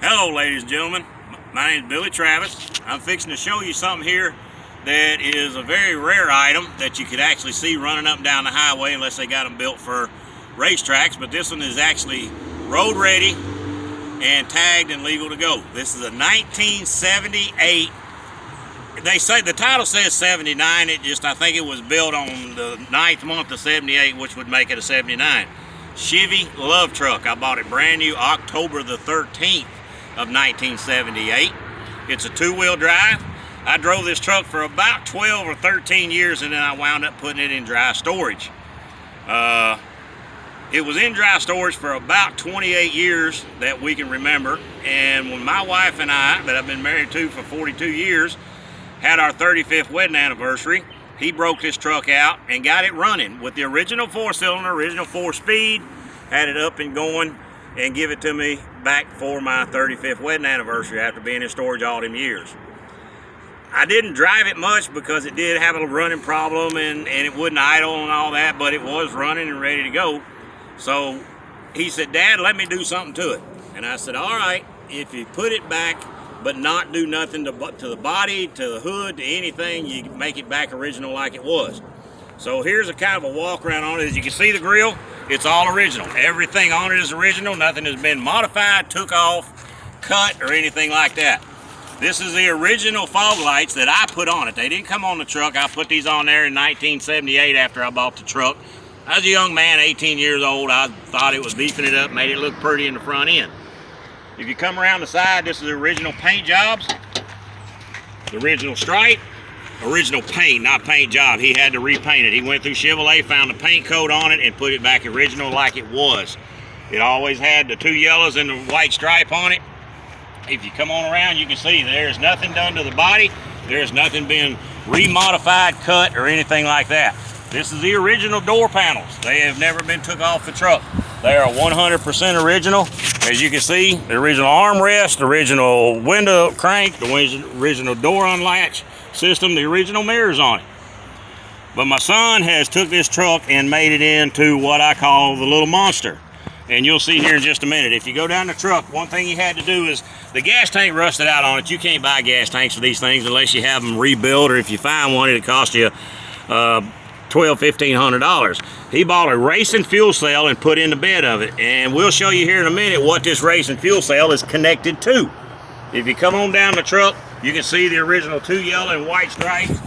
Hello ladies and gentlemen, my name is Billy Travis. I'm fixing to show you something here that is a very rare item that you could actually see running up and down the highway unless they got them built for racetracks, but this one is actually road ready and tagged and legal to go. This is a 1978. They say the title says 79. I think it was built on the 9th month of 78, which would make it a 79. Chevy Love Truck. I bought it brand new October the 13th of 1978. It's a two-wheel drive. I drove this truck for about 12 or 13 years, and then I wound up putting it in dry storage. It was in dry storage for about 28 years that we can remember, and when my wife and I, that I've been married to for 42 years, had our 35th wedding anniversary, he broke this truck out and got it running with the original 4-cylinder, original 4-speed, had it up and going, and give it to me back for my 35th wedding anniversary after being in storage all them years. I didn't drive it much because it did have a running problem and it wouldn't idle and all that, but it was running and ready to go. So he said, "Dad, let me do something to it." And I said, "All right, if you put it back but not do nothing to the body, to the hood, to anything, you make it back original like it was." So here's a kind of a walk around on it. As you can see, the grill, it's all original. Everything on it is original. Nothing has been modified, took off, cut, or anything like that. This is the original fog lights that I put on it. They didn't come on the truck. I put these on there in 1978 after I bought the truck. I was a young man, 18 years old. I thought it was beefing it up, made it look pretty in the front end. If you come around the side, this is the original paint jobs, the original stripe, original paint, not paint job. He had to repaint it. He went through Chevrolet, found the paint coat on it, and put it back original like it was. It always had the 2 yellows and the white stripe on it. If you come on around, you can see there's nothing done to the body. There's nothing been remodified, cut, or anything like that. This is the original door panels. They have never been took off the truck. They are 100% original. As you can see, the original armrest, the original window crank, the original door unlatch system, the original mirrors on it. But my son has took this truck and made it into what I call the little monster. And you'll see here in just a minute. If you go down the truck, one thing he had to do is the gas tank rusted out on it. You can't buy gas tanks for these things unless you have them rebuilt, or if you find one, it'll cost you $1,500. He bought a racing fuel cell and put in the bed of it, and we'll show you here in a minute what this racing fuel cell is connected to. If you come on down the truck, you can see the original 2 yellow and white stripes,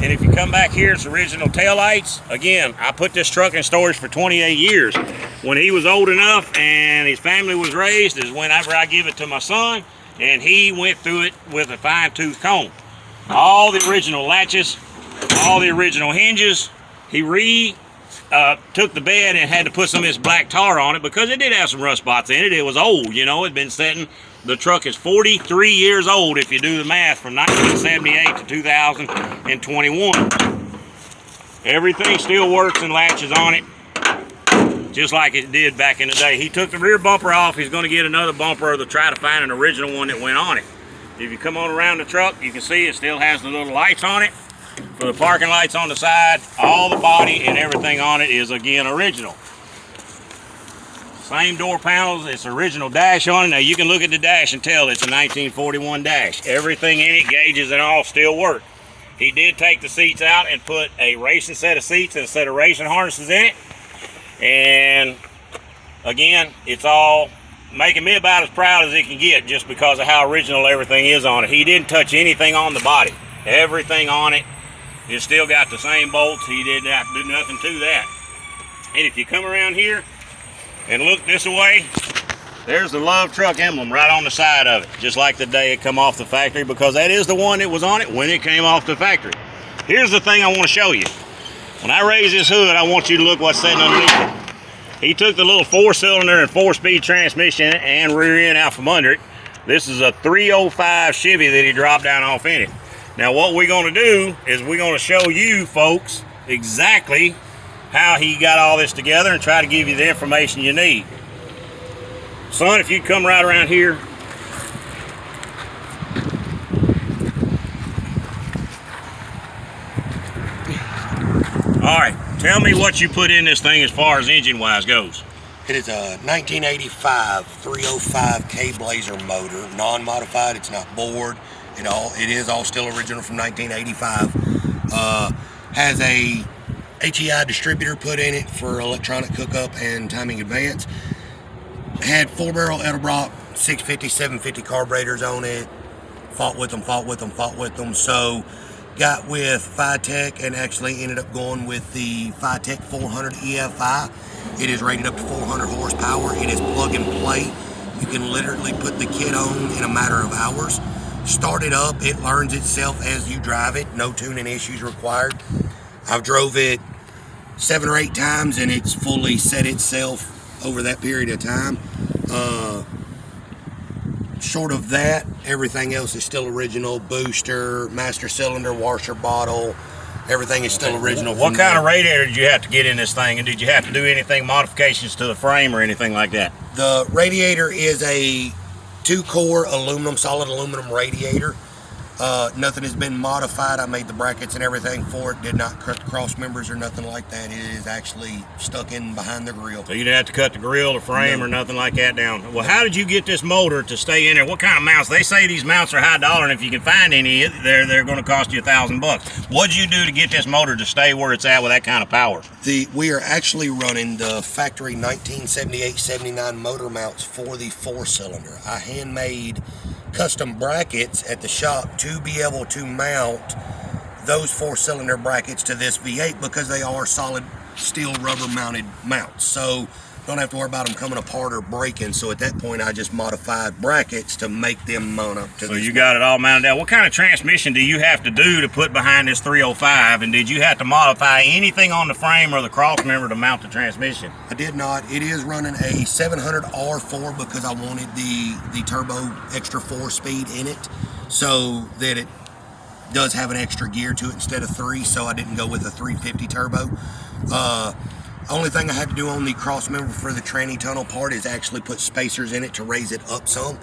and if you come back here, it's original taillights. Again, I put this truck in storage for 28 years. When he was old enough and his family was raised is whenever I give it to my son, and he went through it with a fine-tooth comb. All the original latches, all the original hinges. He took the bed and had to put some of this black tar on it because it did have some rust spots in it. It was old, you know, it'd been sitting. The truck is 43 years old if you do the math, from 1978 to 2021. Everything still works and latches on it just like it did back in the day. He took the rear bumper off. He's going to get another bumper to try to find an original one that went on it. If you come on around the truck, you can see it still has the little lights on it. For the parking lights on the side, all the body and everything on it is again original. Same door panels, it's original dash on it. Now you can look at the dash and tell it's a 1941 dash. Everything in it, gauges and all, still work. He did take the seats out and put a racing set of seats and a set of racing harnesses in it. And again, it's all making me about as proud as it can get just because of how original everything is on it. He didn't touch anything on the body. Everything on it, it's still got the same bolts. He didn't have to do nothing to that. And if you come around here and look this way, there's the Love Truck emblem right on the side of it, just like the day it come off the factory, because that is the one that was on it when it came off the factory. Here's the thing I want to show you. When I raise this hood, I want you to look what's sitting underneath it. He took the little 4-cylinder and 4-speed transmission and rear end out from under it. This is a 305 Chevy that he dropped down off in it. Now what we're going to do is we're going to show you folks exactly how he got all this together and try to give you the information you need. Son, if you'd come right around here. All right, tell me what you put in this thing as far as engine wise goes. It is a 1985 305K Blazer motor, non-modified. It's not bored. It is all still original from 1985. Has a HEI distributor put in it for electronic hookup and timing advance. Had 4-barrel Edelbrock 650, 750 carburetors on it. Fought with them. So got with Phytech and actually ended up going with the Phytech 400 EFI. It is rated up to 400 horsepower. It is plug and play. You can literally put the kit on in a matter of hours. Start it up, it learns itself as you drive it. No tuning issues required. I've drove it 7 or 8 times and it's fully set itself over that period of time. Short of that, everything else is still original. Booster, master cylinder, washer bottle, everything is still original. What kind of radiator did you have to get in this thing, and did you have to do anything, modifications to the frame or anything like that? The radiator is a 2-core solid aluminum radiator. Nothing has been modified. I made the brackets and everything for it. Did not cut the cross members or nothing like that. It is actually stuck in behind the grill. So you didn't have to cut the grill, the frame, or nothing like that down. Well, how did you get this motor to stay in there? What kind of mounts? They say these mounts are high dollar, and if you can find any, they're going to cost you $1,000. What'd you do to get this motor to stay where it's at with that kind of power? We are actually running the factory 1978-79 motor mounts for the 4-cylinder. I handmade custom brackets at the shop to be able to mount those 4-cylinder brackets to this V8 because they are solid steel rubber mounted mounts, so don't have to worry about them coming apart or breaking. So at that point I just modified brackets to make them mount up to so you got it all mounted down. What kind of transmission do you have to do to put behind this 305, and did you have to modify anything on the frame or the cross member to mount the transmission? I did not. It is running a 700 R4 because I wanted the turbo extra 4-speed in it so that it does have an extra gear to it instead of 3, so I didn't go with a 350 turbo. Only thing I had to do on the cross member for the tranny tunnel part is actually put spacers in it to raise it up some.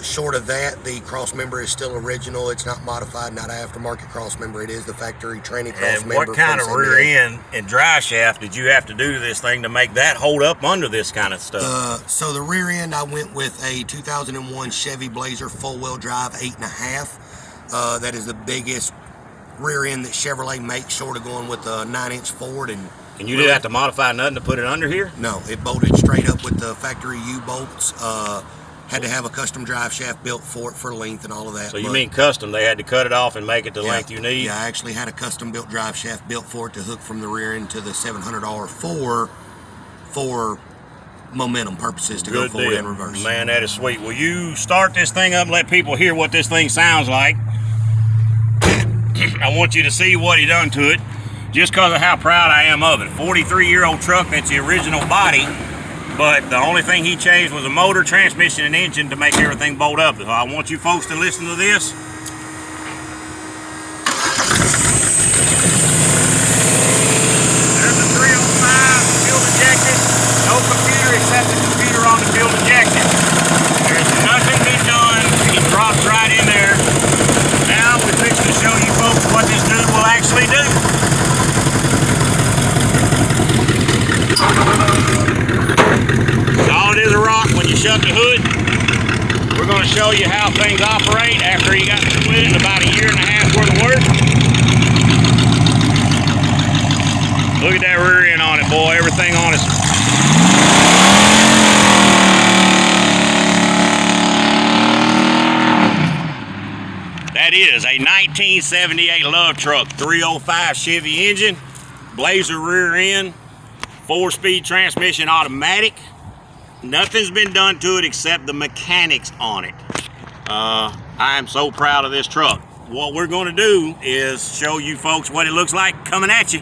Short of that, the cross member is still original. It's not modified, not an aftermarket cross member. It is the factory tranny cross member. And what kind of rear end and drive shaft did you have to do to this thing to make that hold up under this kind of stuff? So the rear end, I went with a 2001 Chevy Blazer full-wheel drive 8.5. That is the biggest rear end that Chevrolet makes, short of going with a 9-inch Ford. And you didn't have to modify nothing to put it under here? No, it bolted straight up with the factory U-bolts. Had to have a custom drive shaft built for it for length and all of that. So you mean custom? They had to cut it off and make it the length you need? Yeah, I actually had a custom built drive shaft built for it to hook from the rear end to the 700R4 for momentum purposes to go forward and reverse. Man, that is sweet. Will you start this thing up and let people hear what this thing sounds like? I want you to see what he done to it, just because of how proud I am of it. 43-year-old truck, that's the original body, but the only thing he changed was a motor, transmission, and engine to make everything bolt up. So I want you folks to listen to this. There's the 305 fuel injected. No computer except the computer on the fuel injected. There's nothing been done. He drops right in there. Now we're fixing to show you folks what this dude will actually do. All it is a rock when you shut the hood. We're going to show you how things operate after you got through with it in about 1.5 years worth of work. Look at that rear end on it, boy. Everything on it. That is a 1978 Love Truck 305 Chevy engine, Blazer rear end, 4-speed transmission automatic. Nothing's been done to it except the mechanics on it. I am so proud of this truck. What we're going to do is show you folks what it looks like coming at you.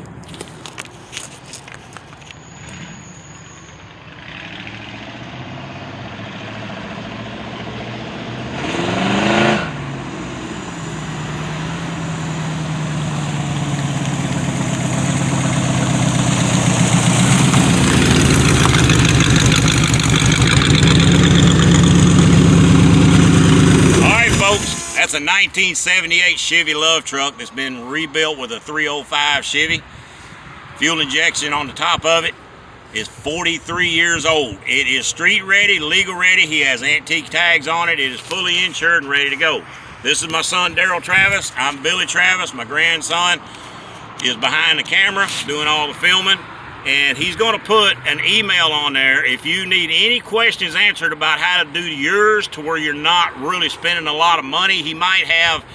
That's a 1978 Chevy Love Truck that's been rebuilt with a 305 Chevy. Fuel injection on the top of it. is 43 years old. It is street ready, legal ready. He has antique tags on it. It is fully insured and ready to go. This is my son, Daryl Travis. I'm Billy Travis. My grandson is behind the camera doing all the filming. And he's going to put an email on there if you need any questions answered about how to do yours to where you're not really spending a lot of money. He might have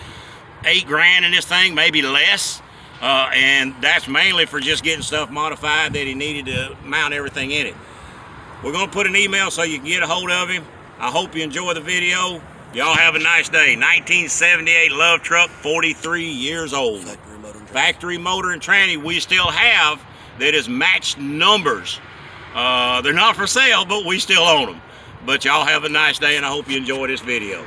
$8 grand in this thing, maybe less. And that's mainly for just getting stuff modified that he needed to mount everything in it. We're going to put an email so you can get a hold of him. I hope you enjoy the video. Y'all have a nice day. 1978 Love Truck, 43 years old. Factory motor and tranny we still have that is matched numbers. They're not for sale, but we still own them. But y'all have a nice day, and I hope you enjoy this video.